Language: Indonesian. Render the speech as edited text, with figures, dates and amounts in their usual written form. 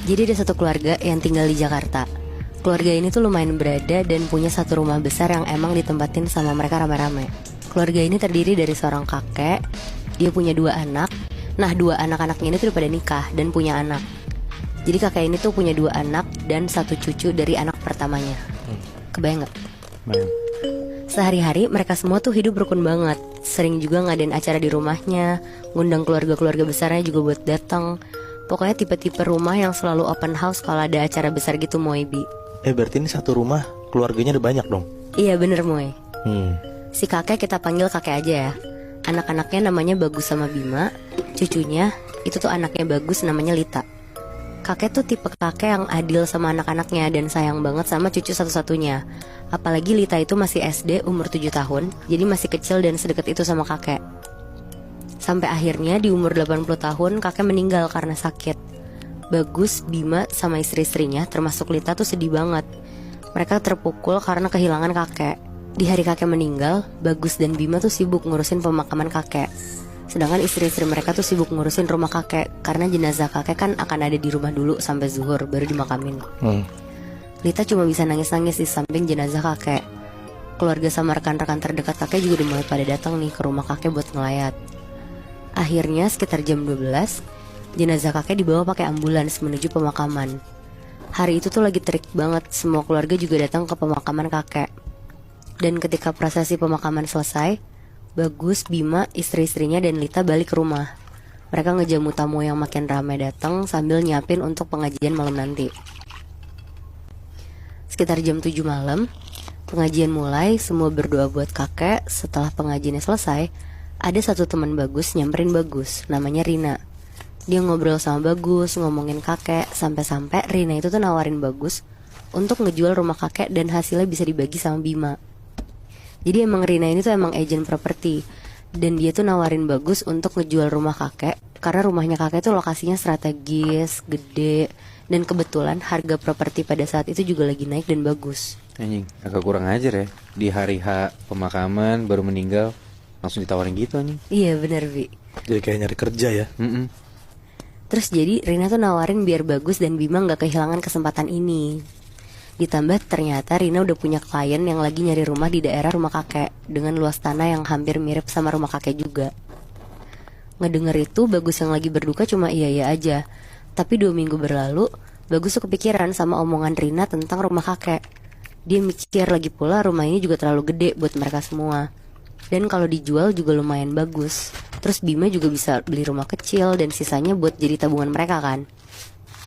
Jadi ada satu keluarga yang tinggal di Jakarta. Keluarga ini tuh lumayan berada dan punya satu rumah besar yang emang ditempatin sama mereka rame-rame. Keluarga ini terdiri dari seorang kakek, dia punya 2 anak. Nah, 2 anak-anaknya ini tuh udah pada nikah dan punya anak. Jadi kakek ini tuh punya 2 anak dan 1 cucu dari anak pertamanya. Kebayang gak? Bayang. Sehari-hari mereka semua tuh hidup rukun banget. Sering juga ngadain acara di rumahnya, ngundang keluarga-keluarga besarnya juga buat datang. Pokoknya tipe-tipe rumah yang selalu open house kalau ada acara besar gitu, Moy Bi. Berarti ini satu rumah keluarganya ada banyak dong? Iya bener, Moy. Hmm. Si kakek kita panggil kakek aja ya. Anak-anaknya namanya Bagus sama Bima. Cucunya itu tuh anaknya Bagus namanya Lita. Kakek tuh tipe kakek yang adil sama anak-anaknya dan sayang banget sama cucu satu-satunya. Apalagi Lita itu masih SD umur 7 tahun, jadi masih kecil dan sedekat itu sama kakek. Sampai akhirnya di umur 80 tahun kakek meninggal karena sakit. Bagus, Bima sama istri-istrinya termasuk Lita tuh sedih banget. Mereka terpukul karena kehilangan kakek. Di hari kakek meninggal, Bagus dan Bima tuh sibuk ngurusin pemakaman kakek. Sedangkan istri-istri mereka tuh sibuk ngurusin rumah kakek, karena jenazah kakek kan akan ada di rumah dulu sampai zuhur baru dimakamin. Lita cuma bisa nangis-nangis di samping jenazah kakek. Keluarga sama rekan-rekan terdekat kakek juga udah mulai pada datang nih ke rumah kakek buat ngelayat. Akhirnya sekitar jam 12, jenazah kakek dibawa pakai ambulans menuju pemakaman. Hari itu tuh lagi terik banget, semua keluarga juga datang ke pemakaman kakek. Dan ketika prosesi pemakaman selesai, Bagus, Bima, istri-istrinya dan Lita balik ke rumah. Mereka ngejamu tamu yang makin ramai datang sambil nyiapin untuk pengajian malam nanti. Sekitar jam 7 malam, pengajian mulai, semua berdoa buat kakek. Setelah pengajiannya selesai, ada satu teman Bagus nyamperin Bagus, namanya Rina. Dia ngobrol sama Bagus, ngomongin kakek, sampai-sampai Rina itu tuh nawarin Bagus untuk ngejual rumah kakek dan hasilnya bisa dibagi sama Bima. Jadi emang Rina ini tuh emang agent properti, dan dia tuh nawarin Bagus untuk ngejual rumah kakek karena rumahnya kakek tuh lokasinya strategis, gede, dan kebetulan harga properti pada saat itu juga lagi naik dan bagus. Anjing, agak kurang ajar ya. Di hari H pemakaman baru meninggal langsung ditawarin gitu anjing. Iya bener, Bi. Jadi kayak nyari kerja ya. Terus jadi Rina tuh nawarin biar Bagus dan Bima gak kehilangan kesempatan ini. Ditambah ternyata Rina udah punya klien yang lagi nyari rumah di daerah rumah kakek dengan luas tanah yang hampir mirip sama rumah kakek juga. Ngedenger itu Bagus yang lagi berduka cuma iya-iya aja. Tapi 2 minggu berlalu, Bagus tuh kepikiran sama omongan Rina tentang rumah kakek. Dia mikir lagi pula rumah ini juga terlalu gede buat mereka semua. Dan kalau dijual juga lumayan bagus. Terus Bima juga bisa beli rumah kecil dan sisanya buat jadi tabungan mereka kan.